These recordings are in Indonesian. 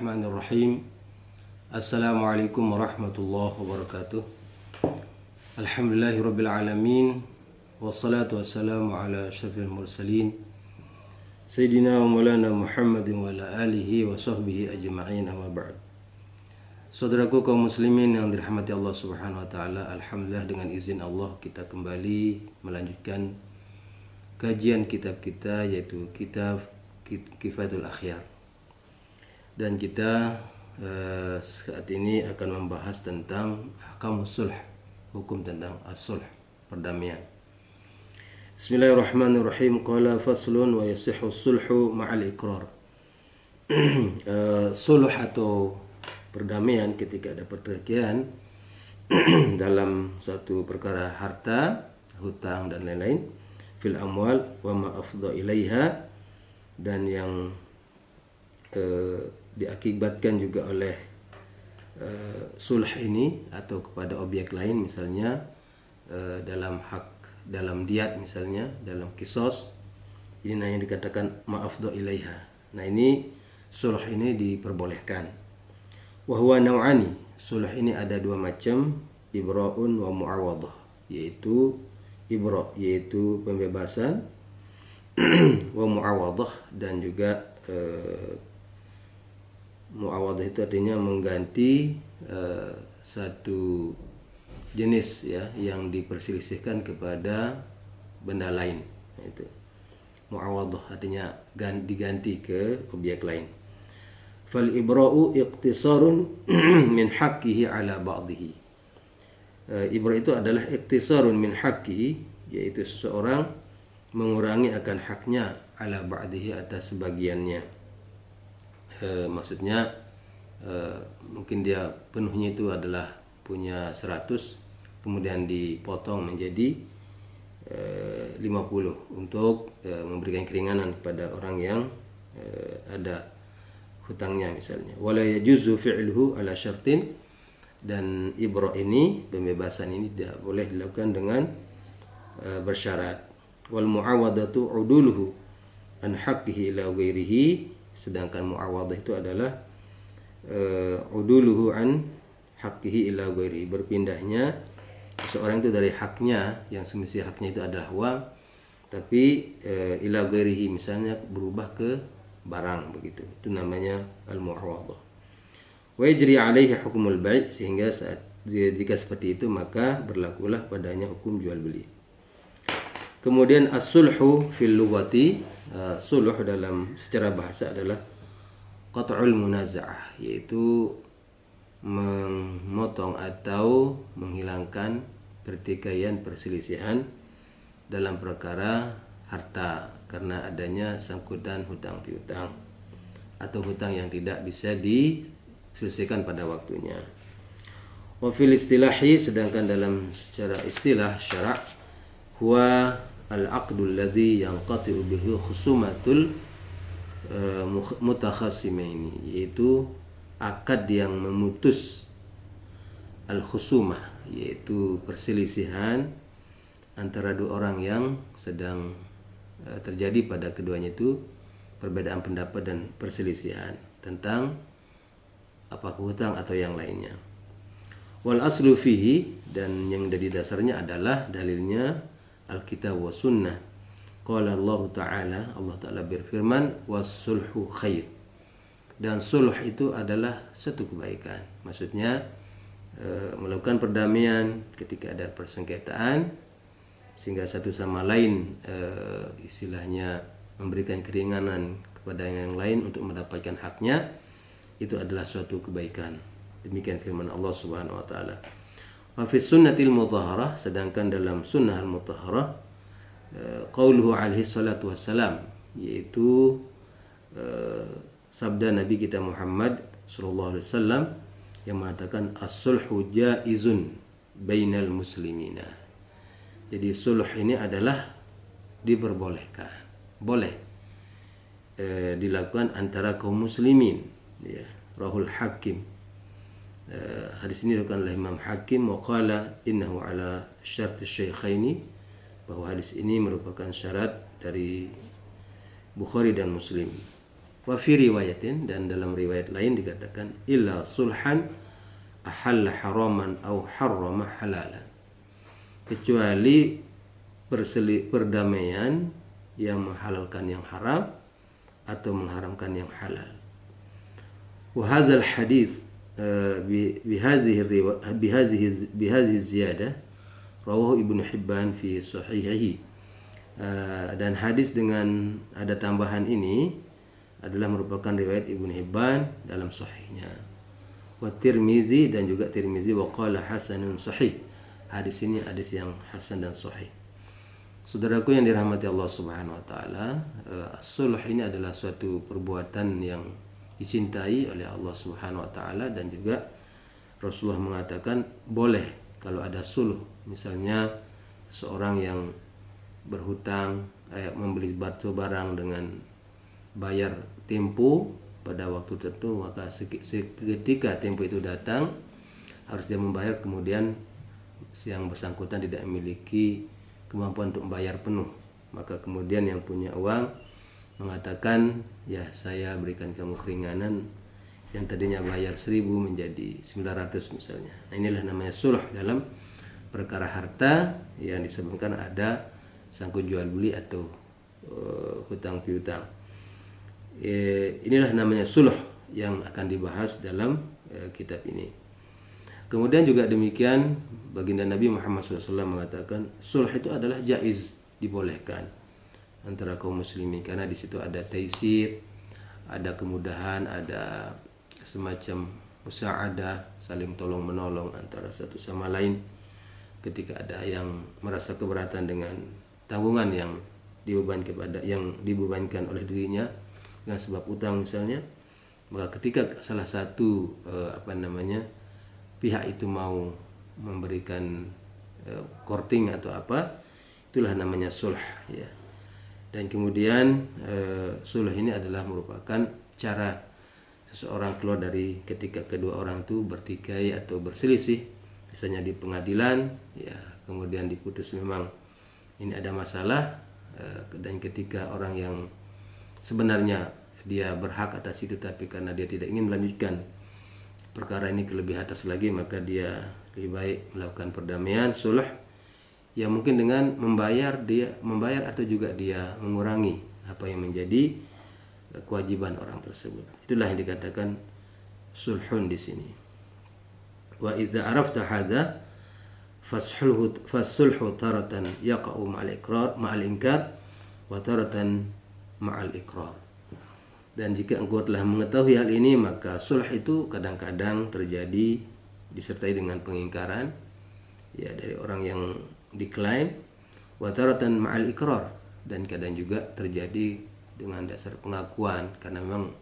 Bismillahirrahmanirrahim. Assalamualaikum warahmatullahi wabarakatuh. Alhamdulillahirabbil alamin. Wassalatu wassalamu ala asyrafil mursalin Sayyidina wa maulana Muhammadin wa ala alihi wa sahbihi ajma'in, amma ba'd. Saudaraku kaum muslimin yang dirahmati Allah Subhanahu wa taala, alhamdulillah dengan izin Allah kita kembali melanjutkan kajian kitab kita, yaitu kitab Kifayatul Akhyar. Dan kita saat ini akan membahas tentang ahkamus sulh, hukum tentang as-sulh, perdamaian. Bismillahirrahmanirrahim. Qala faslun wa yasihhu sulhu ma'al iqrar. Sulh atau perdamaian ketika ada pertikaian dalam satu perkara harta, hutang dan lain-lain, fil amwal wa ma afdha ilaiha, dan yang diakibatkan juga oleh sulh ini atau kepada objek lain, misalnya dalam hak, dalam diat, misalnya dalam kisos, ini yang dikatakan ma'afdha ilaiha. Nah, ini sulh ini diperbolehkan. Wa huwa naw'ani, sulh ini ada dua macam, ibra'un wa mu'awadah, yaitu ibra' yaitu pembebasan, wa mu'awadah dan juga mu'awadah itu artinya mengganti satu jenis ya yang diperselisihkan kepada benda lain. Itu mu'awadah artinya diganti ke objek lain. Fal ibra'u iqtisarun min haqqihi ala ba'dihi. Ibra' itu adalah iqtisarun min haqqihi, yaitu seseorang mengurangi akan haknya ala ba'dihi, atas sebagiannya. Maksudnya mungkin dia penuhnya itu adalah punya 100, kemudian dipotong menjadi 50 untuk memberikan keringanan kepada orang yang ada hutangnya misalnya. Wala yajuzu fi'luhu ala syartin, dan ibra' ini, pembebasan ini tidak boleh dilakukan dengan bersyarat. Wal mu'awadatu uduluhu an haqqihi ila ghairihi, sedangkan mu'awadah itu adalah uduluhu an haqqihi ila ghairihi, berpindahnya seorang itu dari haknya yang semestinya haknya itu adalah uang, tapi ila ghairihi, misalnya berubah ke barang, begitu. Itu namanya al-mu'awadah. Wa yajri alaihi hukmul bai', sehingga jika seperti itu maka berlakulah padanya hukum jual beli. Kemudian as-sulhu fil lughati, sulh dalam secara bahasa adalah qat'ul munaza'ah, yaitu memotong atau menghilangkan pertikaian, perselisihan dalam perkara harta karena adanya sangkutan hutang piutang atau hutang yang tidak bisa diselesaikan pada waktunya. Wa fil istilahi, sedangkan dalam secara istilah syara' huwa al-aqdul ladzi yanqati'u bihi khusumatul mutakhasimaini, yaitu akad yang memutus al-khusumah, yaitu perselisihan antara dua orang yang sedang terjadi pada keduanya itu perbedaan pendapat dan perselisihan tentang apakah hutang atau yang lainnya. Wal aslu fihi, dan yang dari dasarnya adalah dalilnya Alkitab wa sunnah. Qala Allah Ta'ala, Allah Ta'ala berfirman, was-sulhu khair, dan sulh itu adalah satu kebaikan. Maksudnya melakukan perdamaian ketika ada persengketaan, sehingga satu sama lain istilahnya memberikan keringanan kepada yang lain untuk mendapatkan haknya, itu adalah suatu kebaikan. Demikian firman Allah Subhanahu wa taala. Wa fi sunnatil mutahharah, sedangkan dalam sunnah al-mutahharah qauluhu alaihi salatu wassalam, yaitu sabda Nabi kita Muhammad sallallahu alaihi wasallam yang mengatakan as-sulhu jaizun bainal muslimina. Jadi sulh ini adalah diperbolehkan, boleh dilakukan antara kaum muslimin, ya. Rahul Hakim, hadis ini diriwayatkan oleh Imam Hakim, wa qala innahu ala syarti syaikhaini, bahwa hadis ini merupakan syarat dari Bukhari dan Muslim. Wa fi riwayatin, dan dalam riwayat lain dikatakan illa sulhan ahalla haraman au harrama halalan, kecuali perdamaian yang menghalalkan yang haram atau mengharamkan yang halal. Wa hadzal hadits bihadhihi ziyadah rawahu Ibnu Hibban fi sahihihi. Dan hadis dengan ada tambahan ini adalah merupakan riwayat Ibnu Hibban dalam sahihnya. Wa Tirmizi, dan juga Tirmizi, wa qala hasanun sahih. Hadis ini hadis yang hasan dan sahih. Saudaraku yang dirahmati Allah Subhanahu wa taala, sulh ini adalah suatu perbuatan yang dicintai oleh Allah Subhanahu wa taala, dan juga Rasulullah mengatakan boleh kalau ada sulh. Misalnya seseorang yang berhutang, membeli batu barang dengan bayar tempo pada waktu tertentu, maka ketika tempo itu datang harus dia membayar, kemudian yang bersangkutan tidak memiliki kemampuan untuk membayar penuh, maka kemudian yang punya uang mengatakan, ya saya berikan kamu keringanan, yang tadinya bayar 1.000 menjadi 900 misalnya. Nah, inilah namanya sulh dalam perkara harta yang disebutkan ada sangkut jual beli atau hutang piutang. Inilah namanya sulh yang akan dibahas dalam kitab ini. Kemudian juga demikian, baginda Nabi Muhammad SAW mengatakan sulh itu adalah jaiz, dibolehkan antara kaum muslimin, karena di situ ada taisir, ada kemudahan, ada semacam musa'adah, saling tolong menolong antara satu sama lain ketika ada yang merasa keberatan dengan tanggungan yang dibebankan oleh dirinya dengan sebab utang misalnya, maka ketika salah satu pihak itu mau memberikan korting atau apa, itulah namanya sulh ya. Dan kemudian sulh ini adalah merupakan cara seseorang keluar dari ketika kedua orang itu bertikai atau berselisih, misalnya di pengadilan ya, kemudian diputus memang ini ada masalah, dan ketika orang yang sebenarnya dia berhak atas itu, tapi karena dia tidak ingin melanjutkan perkara ini ke lebih atas lagi, maka dia lebih baik melakukan perdamaian, sulh, ya mungkin dengan membayar atau juga dia mengurangi apa yang menjadi kewajiban orang tersebut. Itulah yang dikatakan sulhun di sini. Wa idza arafta hadza fasulhu taratan yaqa'u ma'al inkar wa taratan ma'al iqrar. Dan jika engkau telah mengetahui hal ini, maka sulh itu kadang-kadang terjadi disertai dengan pengingkaran ya dari orang yang diklaim, wa taratan ma'al iqrar, dan kadang juga terjadi dengan dasar pengakuan, karena memang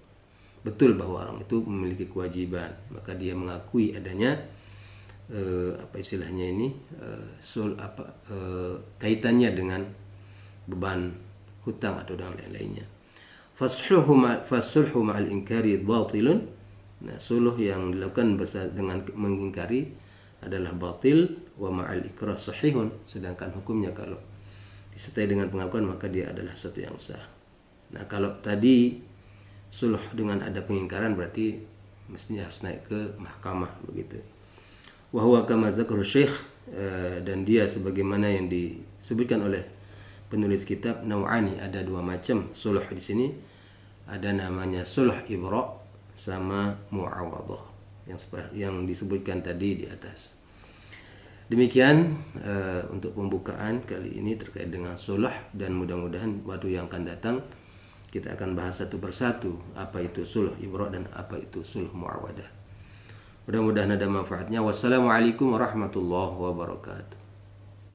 betul bahwa orang itu memiliki kewajiban, maka dia mengakui adanya kaitannya dengan beban hutang atau dengan lain-lainnya. Fasulhu ma'al inkari batilun. Nah, sulh yang dilakukan dengan mengingkari adalah batil, wa ma'al ikrar sahihun, sedangkan hukumnya kalau disertai dengan pengakuan maka dia adalah sesuatu yang sah. Nah, kalau tadi sulh dengan ada pengingkaran berarti mestinya harus naik ke mahkamah begitu. Wa huwa kama zakara Syekh, dan dia sebagaimana yang disebutkan oleh penulis kitab, nau'ani, ada dua macam sulh di sini. Ada namanya sulh ibra sama mu'awadhah yang disebutkan tadi di atas. Demikian untuk pembukaan kali ini terkait dengan sulh, dan mudah-mudahan waktu yang akan datang kita akan bahas satu persatu apa itu sulh ibra dan apa itu sulh mu'awadah. Mudah-mudahan ada manfaatnya. Wassalamualaikum warahmatullahi wabarakatuh.